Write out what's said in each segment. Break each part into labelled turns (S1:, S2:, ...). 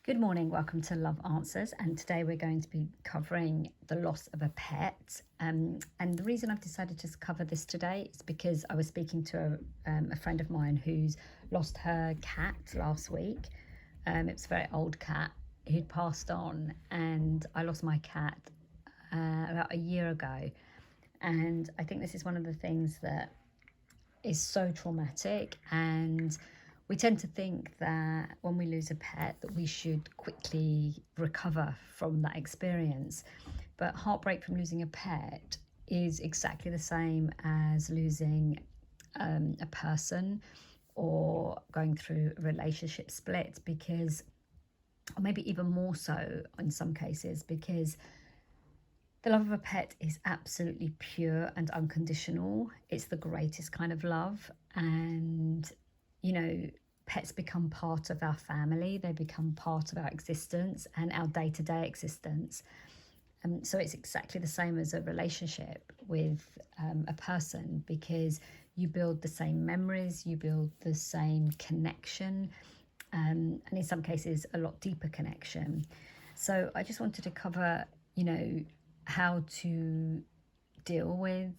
S1: Good morning, welcome to Love Answers, and today we're going to be covering the loss of a pet. And the reason I've decided to cover this today is because I was speaking to a friend of mine who's lost her cat last week. It was a very old cat who'd passed on, and I lost my cat about a year ago. And I think this is one of the things that is so traumatic, and we tend to think that when we lose a pet that we should quickly recover from that experience, but heartbreak from losing a pet is exactly the same as losing a person or going through a relationship split, because, or maybe even more so in some cases, because the love of a pet is absolutely pure and unconditional. It's the greatest kind of love. And, pets become part of our family, they become part of our existence and our day to day existence. So it's exactly the same as a relationship with a person, because you build the same memories, you build the same connection, and in some cases, a lot deeper connection. So I just wanted to cover, how to deal with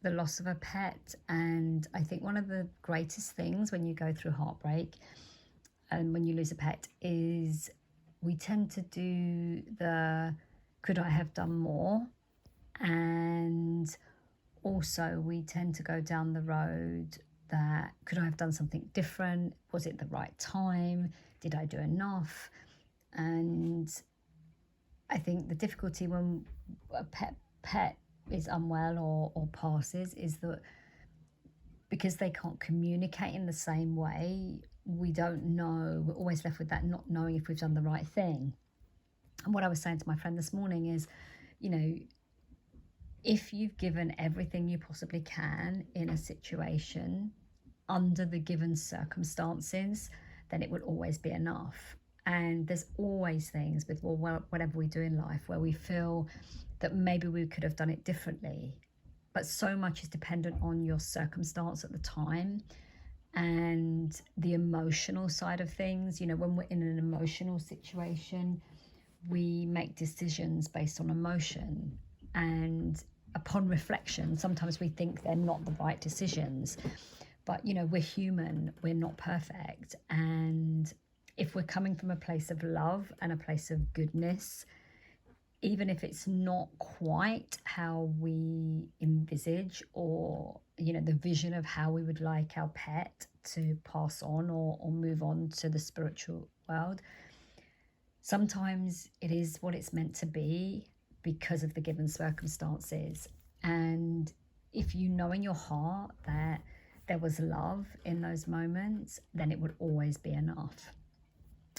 S1: the loss of a pet. And I think one of the greatest things when you go through heartbreak and when you lose a pet is we tend to do the could I have done more? And also we tend to go down the road that could I have done something different? Was it the right time? Did I do enough? And I think the difficulty when a pet is unwell or passes is that because they can't communicate in the same way, we don't know. We're always left with that not knowing if we've done the right thing. And what I was saying to my friend this morning is, if you've given everything you possibly can in a situation under the given circumstances, then it will always be enough. And there's always things with whatever we do in life where we feel that maybe we could have done it differently. But so much is dependent on your circumstance at the time and the emotional side of things. When we're in an emotional situation, we make decisions based on emotion. And upon reflection, sometimes we think they're not the right decisions. But, we're human, we're not perfect. And if we're coming from a place of love and a place of goodness, even if it's not quite how we envisage or, the vision of how we would like our pet to pass on or move on to the spiritual world, sometimes it is what it's meant to be because of the given circumstances. And if you know in your heart that there was love in those moments, then it would always be enough.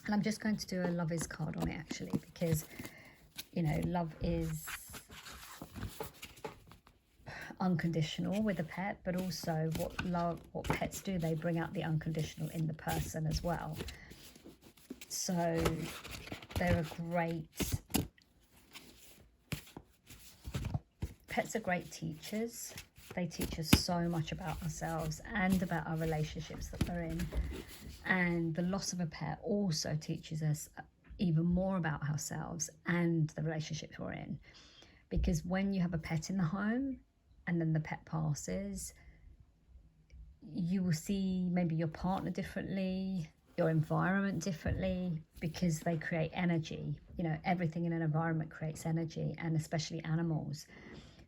S1: And I'm just going to do a love is card on it, actually, because, love is unconditional with a pet, but also what pets do, they bring out the unconditional in the person as well. So they're pets are great teachers. They teach us so much about ourselves and about our relationships that we're in. And the loss of a pet also teaches us even more about ourselves and the relationships we're in. Because when you have a pet in the home and then the pet passes, you will see maybe your partner differently, your environment differently, because they create energy. Everything in an environment creates energy, and especially animals.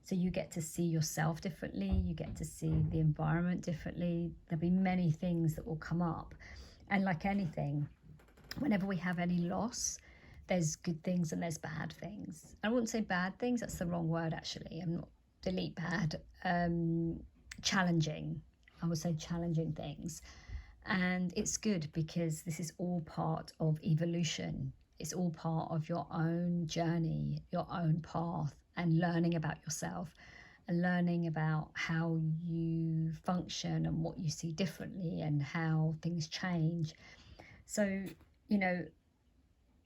S1: So you get to see yourself differently, you get to see the environment differently. There'll be many things that will come up. And like anything, whenever we have any loss, there's good things and there's bad things. I wouldn't say bad things, that's the wrong word actually. I'm not, delete bad. Challenging. I would say challenging things. And it's good because this is all part of evolution. It's all part of your own journey, your own path, and learning about yourself and learning about how you function and what you see differently and how things change. So,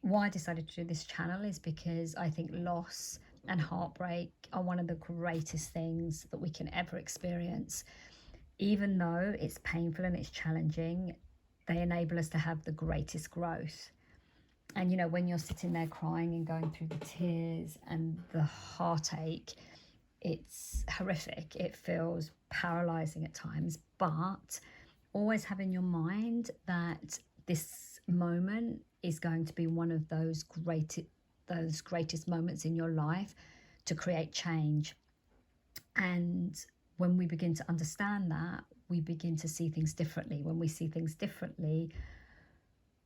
S1: why I decided to do this channel is because I think loss and heartbreak are one of the greatest things that we can ever experience. Even though it's painful and it's challenging, they enable us to have the greatest growth. And, you know, when you're sitting there crying and going through the tears and the heartache, it's horrific. It feels paralyzing at times, but always have in your mind that this moment is going to be one of those greatest moments in your life to create change. And when we begin to understand that, we begin to see things differently. When we see things differently,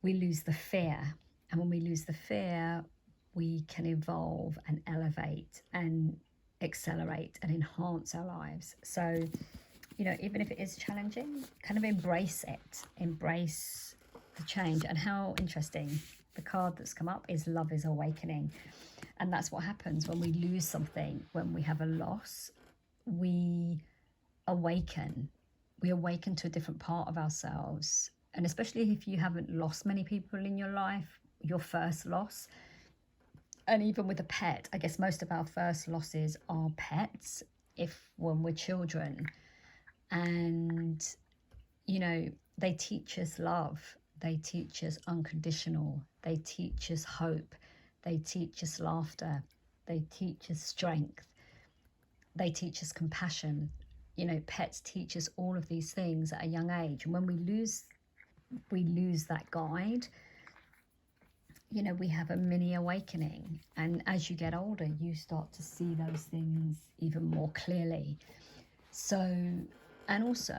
S1: we lose the fear. And when we lose the fear, we can evolve and elevate and accelerate and enhance our lives. So, you know, even if it is challenging, kind of embrace it, embrace the change. And how interesting, the card that's come up is Love is Awakening. And that's what happens when we lose something, when we have a loss, we awaken. We awaken to a different part of ourselves. And especially if you haven't lost many people in your life, your first loss, and even with a pet, I guess most of our first losses are pets, when we're children. And, you know, they teach us love. They teach us unconditional. They teach us hope. They teach us laughter. They teach us strength. They teach us compassion. You know, pets teach us all of these things at a young age. And when we lose that guide, you know, we have a mini awakening. And as you get older, you start to see those things even more clearly. So, and also,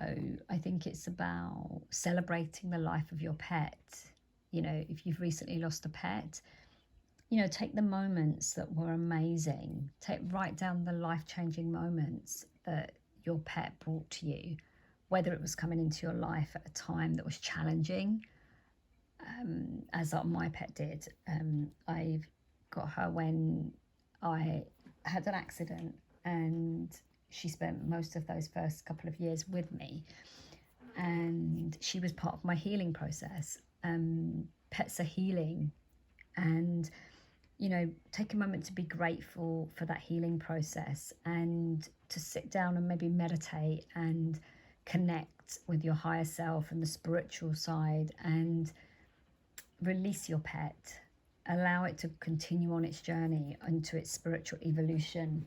S1: I think it's about celebrating the life of your pet. You know, if you've recently lost a pet, you know, take the moments that were amazing. Write down the life-changing moments that your pet brought to you, whether it was coming into your life at a time that was challenging, as my pet did. I got her when I had an accident, and she spent most of those first couple of years with me, and she was part of my healing process. Pets are healing, and, you know, take a moment to be grateful for that healing process, and to sit down and maybe meditate and connect with your higher self and the spiritual side, and release your pet. Allow it to continue on its journey into its spiritual evolution,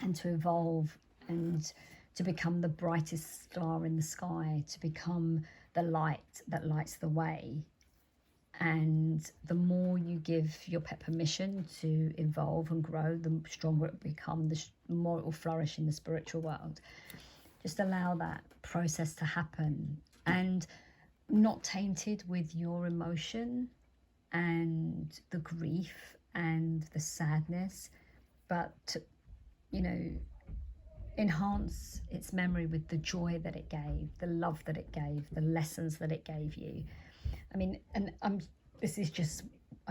S1: and to evolve, and to become the brightest star in the sky, to become the light that lights the way. And the more you give your pet permission to evolve and grow, the stronger it will become, the more it will flourish in the spiritual world. Just allow that process to happen, and not tainted with your emotion and the grief and the sadness, but to, you know, enhance its memory with the joy that it gave, the love that it gave, the lessons that it gave you. I mean, and I'm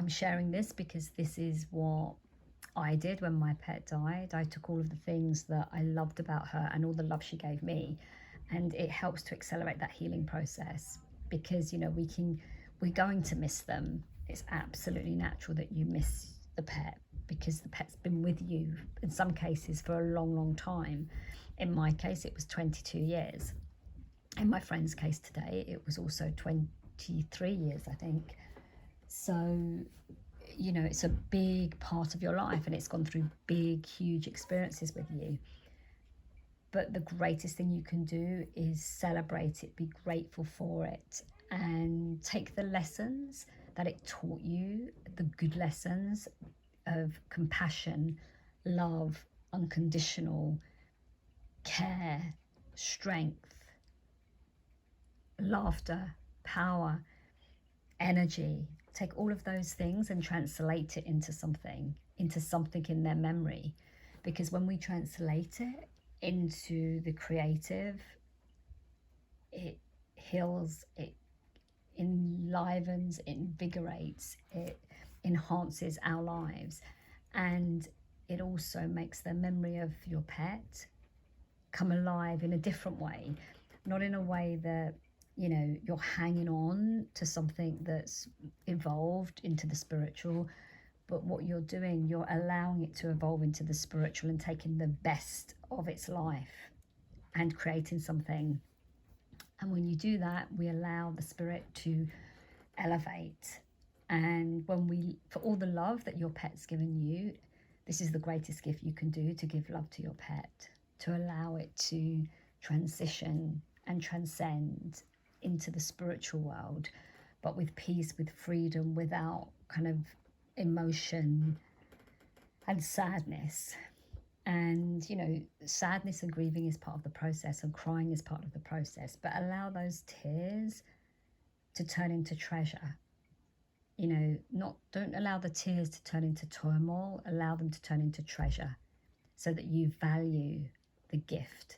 S1: sharing this because this is what I did when my pet died. I took all of the things that I loved about her and all the love she gave me, and it helps to accelerate that healing process, because, you know, we're going to miss them. It's absolutely natural that you miss the pet, because the pet's been with you in some cases for a long, long time. In my case, it was 22 years. In my friend's case today, it was also 23 years, I think. So, you know, it's a big part of your life, and it's gone through big, huge experiences with you. But the greatest thing you can do is celebrate it, be grateful for it, and take the lessons that it taught you, the good lessons of compassion, love, unconditional care, strength, laughter, power, energy. Take all of those things and translate it into something in their memory. Because when we translate it into the creative, it heals, it enlivens, it invigorates, it enhances our lives. And it also makes the memory of your pet come alive in a different way, not in a way that, you know, you're hanging on to something that's evolved into the spiritual, but what you're doing, you're allowing it to evolve into the spiritual and taking the best of its life and creating something. And when you do that, we allow the spirit to elevate And for all the love that your pet's given you, this is the greatest gift you can do, to give love to your pet, to allow it to transition and transcend into the spiritual world, but with peace, with freedom, without kind of emotion and sadness. And, you know, sadness and grieving is part of the process, and crying is part of the process, but allow those tears to turn into treasure. You know, don't allow the tears to turn into turmoil, allow them to turn into treasure, so that you value the gift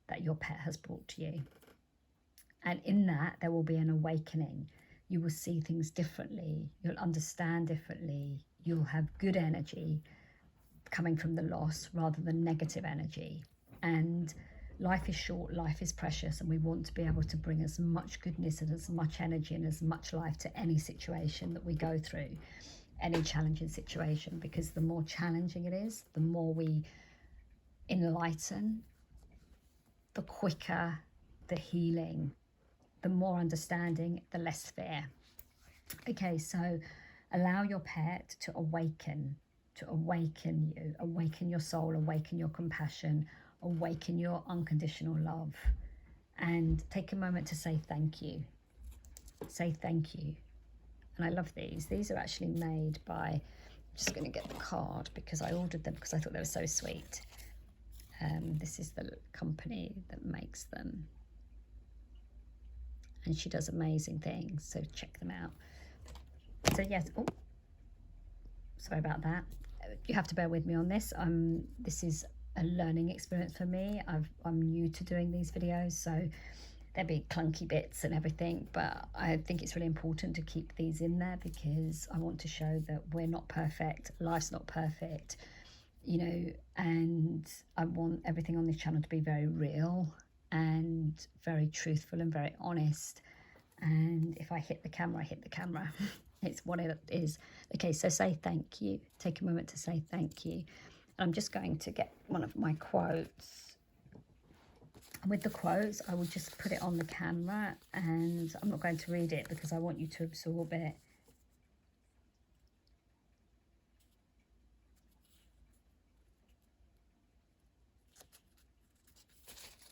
S1: that your pet has brought to you. And in that, there will be an awakening. You will see things differently. You'll understand differently. You'll have good energy coming from the loss rather than negative energy. And life is short, life is precious, and we want to be able to bring as much goodness and as much energy and as much life to any situation that we go through, any challenging situation, because the more challenging it is, the more we enlighten, the quicker the healing, the more understanding, the less fear. Okay, so allow your pet to awaken you, awaken your soul, awaken your compassion, awaken your unconditional love, and take a moment to say thank you. Say thank you. And I love these. These are actually made by, I'm just going to get the card because I ordered them because I thought they were so sweet. This is the company that makes them. And she does amazing things, so check them out. So yes, oh, sorry about that. You have to bear with me on this. This is a learning experience for me. I'm new to doing these videos, so there'll be clunky bits and everything, but I think it's really important to keep these in there because I want to show that we're not perfect, life's not perfect, you know, and I want everything on this channel to be very real and very truthful and very honest. And if I hit the camera, I hit the camera. It's what it is. Okay, so say thank you. Take a moment to say thank you. I'm just going to get one of my quotes. And with the quotes, I will just put it on the camera, and I'm not going to read it because I want you to absorb it.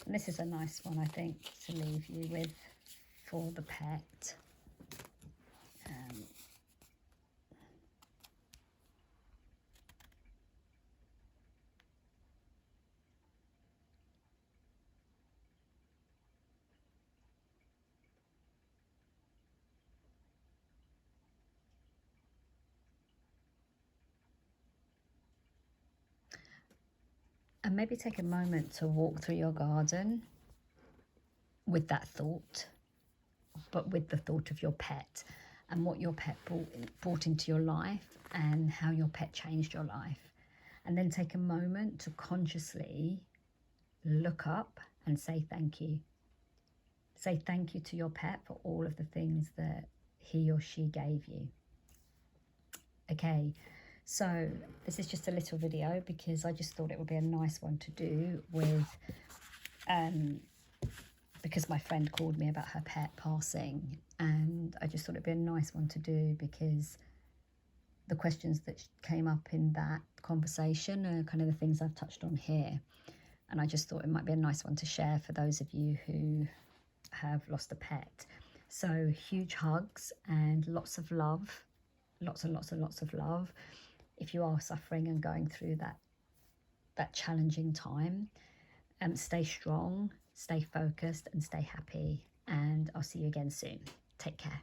S1: And this is a nice one, I think, to leave you with for the pet. And maybe take a moment to walk through your garden with that thought, but with the thought of your pet and what your pet brought into your life and how your pet changed your life. And then take a moment to consciously look up and say thank you. Say thank you to your pet for all of the things that he or she gave you. Okay, so this is just a little video because I just thought it would be a nice one to do with, because my friend called me about her pet passing, and I just thought it'd be a nice one to do because the questions that came up in that conversation are kind of the things I've touched on here. And I just thought it might be a nice one to share for those of you who have lost a pet. So huge hugs and lots of love, lots and lots and lots of love. If you are suffering and going through that challenging time, stay strong, stay focused and stay happy. And I'll see you again soon. Take care.